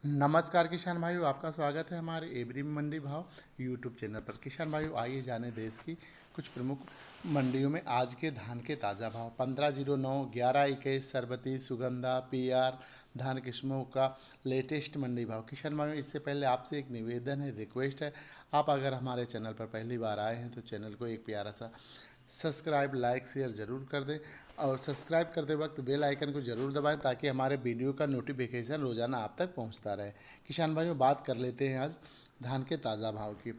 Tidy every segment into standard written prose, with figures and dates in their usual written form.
नमस्कार किसान भाइयों, आपका स्वागत है हमारे एवरी मंडी भाव यूट्यूब चैनल पर। किसान भाइयों, आइए जाने देश की कुछ प्रमुख मंडियों में आज के धान के ताज़ा भाव। 1509, 1121, सरबती, सुगंधा, पीआर धान किस्मों का लेटेस्ट मंडी भाव। किसान भाइयों, इससे पहले आपसे एक निवेदन है, रिक्वेस्ट है, आप अगर हमारे चैनल पर पहली बार आए हैं तो चैनल को एक प्यारा सा सब्सक्राइब, लाइक, शेयर ज़रूर कर दें और सब्सक्राइब करते वक्त बेल आइकन को ज़रूर दबाएं ताकि हमारे वीडियो का नोटिफिकेशन रोज़ाना आप तक पहुंचता रहे। किसान भाइयों, बात कर लेते हैं आज धान के ताज़ा भाव की।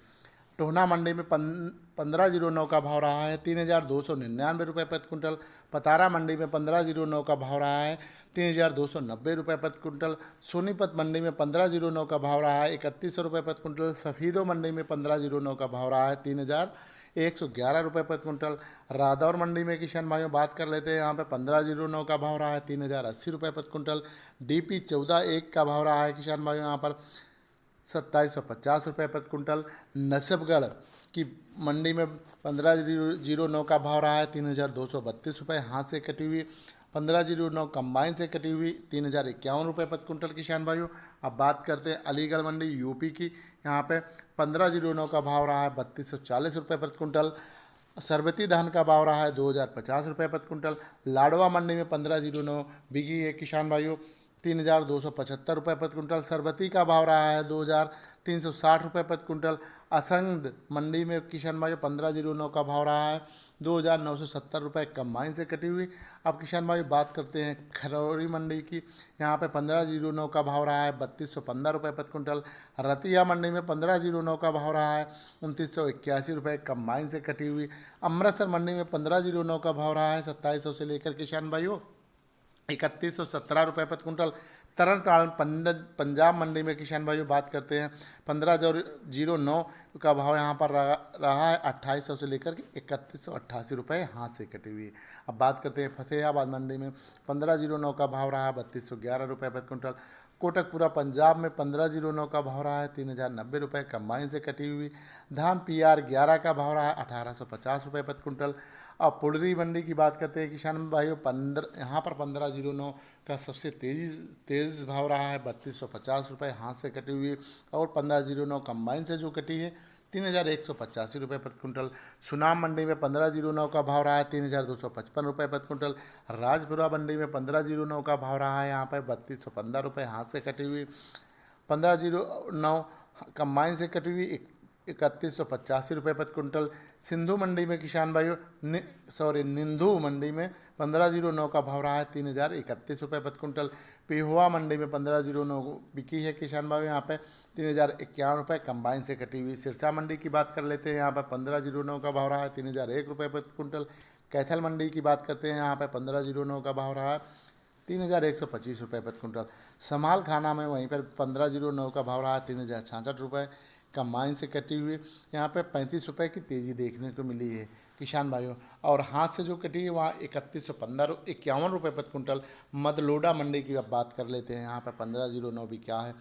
टोहना मंडी में 1509 का भाव रहा है 3,299 रुपये प्रति कुंटल। पतारा मंडी में 1509 का भाव रहा है 3,290 रुपये प्रति कुंटल। सोनीपत मंडी में 1509 का भाव रहा है 3100 रुपये प्रति कुंटल। सफीदो मंडी में 1509 का भाव रहा है 3,111 रुपये प्रति कुंटल। रादौर मंडी में किसान भाइयों बात कर लेते हैं, यहाँ पे 1509 का भाव रहा है 3,080 रुपये प्रति कुंटल। DP 14-1 का भाव रहा है किसान भाइयों यहाँ पर 2750 रुपये प्रति कुंटल। नसबगढ़ की मंडी में 1509 का भाव रहा है 3,232 रुपये हाथ से कटी हुई। 1509 कंबाइन से कटी हुई 3,051 रुपये प्रति कुंटल। किसान भाइयों, अब बात करते हैं अलीगढ़ मंडी यूपी की। यहाँ पे 1509 का भाव रहा है 3240 रुपये प्रति कुंटल। सरबती धान का भाव रहा है 2,050 रुपये प्रति कुंटल। लाडवा मंडी में 1509 बिकी है किसान भाइयों 3,275 रुपये प्रति कुंटल। सरबती का भाव रहा है 2,360 रुपये प्रति कुंटल। असंध मंडी में किसान भाइयों 1509 का भाव रहा है 2,970 रुपये कंबाइन से कटी हुई। अब किसान भाई बात करते हैं खरौरी मंडी की। यहाँ पे 1509 का भाव रहा है 3,215 रुपये प्रति कुंटल। रतिया मंडी में 1509 का भाव रहा है 2,981 रुपये कंबाइन से कटी हुई। अमृतसर मंडी में 1509 का भाव रहा है 2,700 से लेकर किसान भाइयों 3,117 रुपये प्रति कुंटल। तरन तारण पंजाब मंडी में किसान भाइयों बात करते हैं 1509 का भाव यहाँ पर रहा है 2,800 से लेकर के 3,188 रुपये हाथ से कटी हुई। अब बात करते हैं फतेहाबाद मंडी में 1509 का भाव रहा है 3,211 रुपये प्रति कुंटल। कोटकपुरा पंजाब में 1509 का भाव रहा है 3,090 रुपये कंबाइन से कटी हुई। धान PR 11 का भाव रहा है 1,850 रुपये प्रति कुंटल। अब पुडरी मंडी की बात करते हैं किसान भाइयों, यहाँ पर 1509 का सबसे तेज़ भाव रहा है 3,250 रुपये हाथ से कटी हुई और 1509 कंबाइन से जो कटी है 3,185 रुपये प्रति कुंटल। सुनाम मंडी में 1509 का भाव रहा है 3,255 रुपये प्रति कुंटल। राजपुरा मंडी में 1509 का भाव रहा है यहाँ पर 3,215 रुपये हाथ से कटी हुई। 1509 कंबाइन से कटी हुई 3,185 रुपये प्रति कुंटल। सिंधु मंडी में किसान भाइयों निंदू मंडी में 1509 का भाव रहा है 3,031 रुपये प्रति कुंटल। पिहुआ मंडी में 1509 बिकी है किसान भाइयों यहाँ पे 3,051 रुपये कंबाइन से कटी हुई। सिरसा मंडी की बात कर लेते हैं, यहाँ पर 1509 का भाव रहा है 3,001 रुपये प्रति कुंटल। कैथल मंडी की बात करते हैं, यहाँ पर 1509 का भाव रहा है 3,125 रुपये प्रति कुंटल। समाल खाना में वहीं पर 1509 का भाव रहा है 3,066 रुपये कंबाइन से कटी हुई। यहाँ पे 35 रुपये की तेज़ी देखने को मिली है किसान भाइयों और हाथ से जो कटी है वहाँ 3,151 रुपये प्रति कुंटल। मदलोडा मंडी की अब बात कर लेते हैं, यहाँ पे 1509 भी क्या है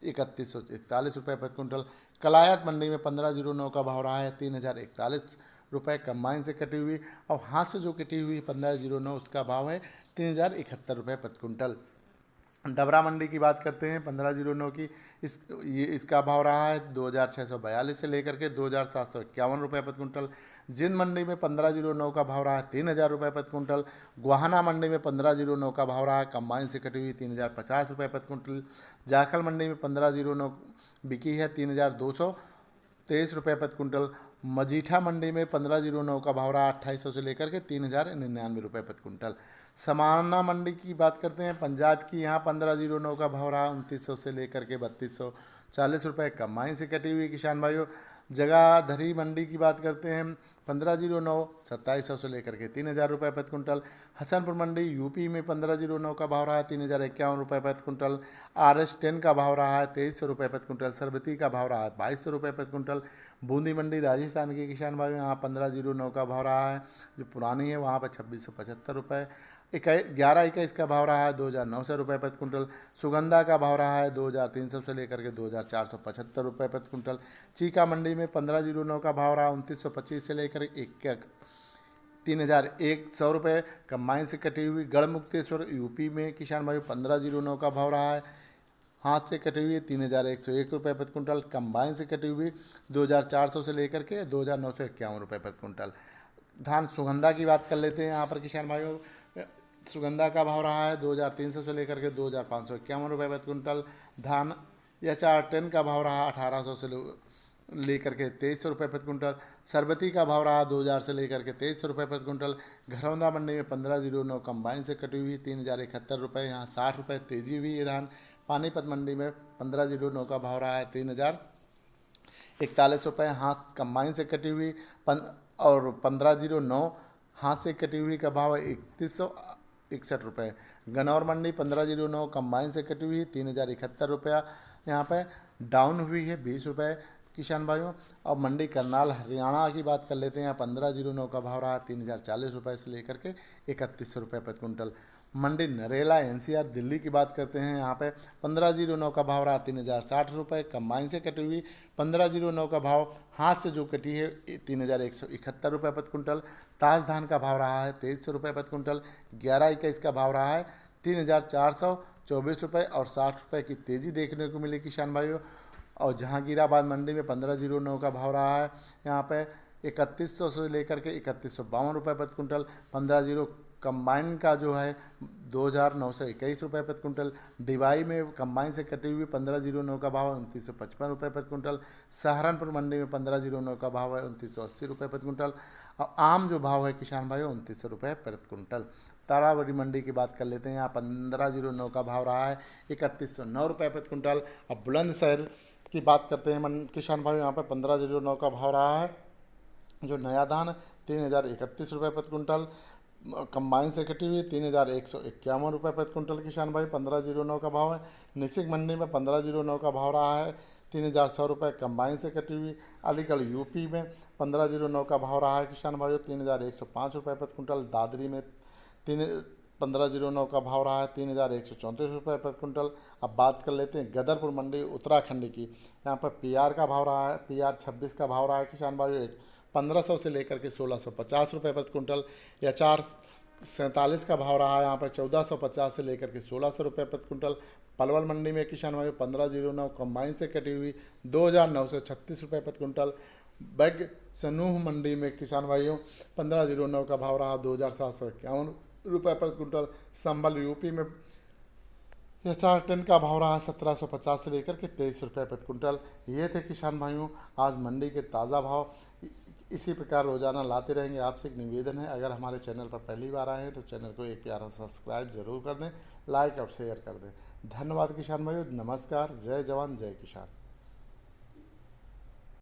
3,141 रुपये प्रति कुंटल। कलायत मंडी में 1509 का भाव रहा है 3,041 रुपये कंबाइन से कटी हुई और हाथ से जो कटी हुई 1509 उसका भाव है 3,071 रुपये प्रति कुंटल। डबरा मंडी की बात करते हैं 1509 की, इसका भाव रहा है 2,642 से लेकर के 2,751 रुपये प्रति कुंटल। जिंद मंडी में 1509 का भाव रहा है 3,000 रुपये प्रति कुंटल। गोहाना मंडी में 1509 का भाव रहा है कंबाइन से कटी हुई 3,050 रुपये प्रति कुंटल। जाखल मंडी में 1509 बिकी है 3,223 रुपये प्रति कुंटल। मजीठा मंडी में 1509 का भाव रहा 2,800 से लेकर के 3,099 रुपये प्रति कुंटल। समाना मंडी की बात करते हैं पंजाब की, यहाँ 1509 का भाव रहा 2,900 से लेकर के 3,240 रुपये कंबाइन से कटी हुई किसान भाइयों। जगाधरी मंडी की बात करते हैं 1509 2,700 से लेकर के 3,000 रुपये प्रति कुंटल। हसनपुर मंडी UP में 1509 का भाव रहा है 3,051 रुपये प्रति कुंटल। RS 10 का भाव रहा है 2,300 रुपये प्रति कुंटल। सरबती का भाव रहा है 2,200 रुपये प्रति कुंटल। बूंदी मंडी राजस्थान के किसान भाइयों, यहाँ 1509 का भाव रहा है जो पुरानी है वहाँ पर 2,675 रुपये। 11-21 का भाव रहा है 2,900 रुपये प्रति कुंटल। सुगंधा का भाव रहा है 2,300 से लेकर के 2,475 रुपये प्रति कुंटल। चीका मंडी में 1509 का भाव रहा 2,925 से लेकर 3,100 रुपये कंबाइन से कटी हुई। गढ़मुक्तेश्वर UP में किसान भाई 1509 का भाव रहा है हाथ से कटी हुई 3,101 रुपये प्रति कुंटल, कंबाइन से कटी हुई 2,400 से लेकर के 2,951 रुपये प्रति कुंटल। धान सुगंधा की बात कर लेते हैं यहाँ पर किसान भाइयों। सुगंधा का भाव रहा है 2,300 से लेकर के 2,551 रुपये प्रति कुंटल। धान HR-10 का भाव रहा 1,800 से लेकर के 2,300 रुपये प्रति कुंटल। सरबती का भाव रहा 2,000 से लेकर के 2,300 रुपये प्रति कुंटल। घरौंदा मंडी में 1509 कंबाइन से कटी हुई 3,071 रुपये, यहाँ 60 रुपये तेजी हुई ये धान। पानीपत मंडी में 1509 का भाव रहा है 3,041 रुपये, हाथ कंबाइन से कटी हुई और 1509 हाथ से कटी हुई का भाव है 3,161 रुपये। गन्नौर मंडी 1509 कंबाइन से कटी हुई 3,071 रुपया, यहाँ पे डाउन हुई है 20 रुपये किसान भाइयों। और मंडी करनाल हरियाणा की बात कर लेते हैं। यहाँ 1509 का भाव रहा 3,040 रुपये से लेकर के 3,100 रुपये प्रति कुंटल। मंडी नरेला NCR दिल्ली की बात करते हैं। यहाँ पे 1509 का भाव रहा 3,060 रुपये, कंबाइन से कटी हुई। 1509 का भाव हाथ से जो कटी है 3,171 रुपये प्रति कुंटल। ताज धान का भाव रहा है 2,300 रुपये प्रति कुंटल। 11-21 का भाव रहा है 3,424 रुपये और 60 रुपये की तेज़ी देखने को मिली किसान भाइयों। और जहांगीराबाद मंडी में 1509 का भाव रहा है यहाँ पे 3,100 से लेकर के 3,152 रुपये प्रति कुंटल। 15 कंबाइन का जो है 2,921 रुपये प्रति कुंटल। डिवाई में कंबाइन से कटी हुई 1509 का भाव है 2,955 रुपये प्रति कुंटल। सहारनपुर मंडी में 1509 का भाव है 2,980 रुपये प्रति कुंटल। और आम जो भाव है किसान भाइयों 2,900 रुपये प्रति कुंटल। ताराबड़ी मंडी की बात कर लेते हैं। यहाँ 1509 का भाव रहा है 3,109 रुपये प्रति कुंटल। अब बुलंदशहर की बात करते हैं किसान भाइयों। यहाँ पर 1509 का भाव रहा है जो नया धान 3,031 रुपये प्रति कुंटल। कंबाइन से कटी हुई 3,151 रुपये प्रति कुंटल किसान भाई 1509 का भाव है। निसिक मंडी में 1509 का भाव रहा है 3,100 रुपये, कंबाइन से कटी हुई। अलीगढ़ UP में 1509 का भाव रहा है किसान भाइयों 3,105 रुपये प्रति कुंटल। दादरी में 1509 का भाव रहा है 3,134 रुपये प्रति कुंटल। अब बात कर लेते हैं गदरपुर मंडी उत्तराखंड की। यहाँ पर PR का भाव रहा है PR-26 का भाव रहा है किसान भाइयों 1,500 से लेकर के 1,650 रुपये प्रति कुंटल। HR-47 का भाव रहा है यहाँ पर 1,450 से लेकर के 1,600 रुपये प्रति कुंटल। पलवल मंडी में किसान भाइयों 1509 कंबाइन से कटी हुई 2,936 रुपये प्रति कुंटल। बैग सनूह मंडी में किसान भाइयों 1509 का भाव रहा 2,751 रुपये प्रति कुंटल। संभल UP में HR-10 का भाव रहा 1,750 से लेकर के 23 रुपये प्रति कुंटल। ये थे किसान भाइयों आज मंडी के ताज़ा भाव। इसी प्रकार रोज़ाना लाते रहेंगे। आपसे एक निवेदन है, अगर हमारे चैनल पर पहली बार आए हैं तो चैनल को एक प्यारा सब्सक्राइब ज़रूर कर दें, लाइक और शेयर कर दें। धन्यवाद किसान भाइयों। नमस्कार। जय जवान जय किसान।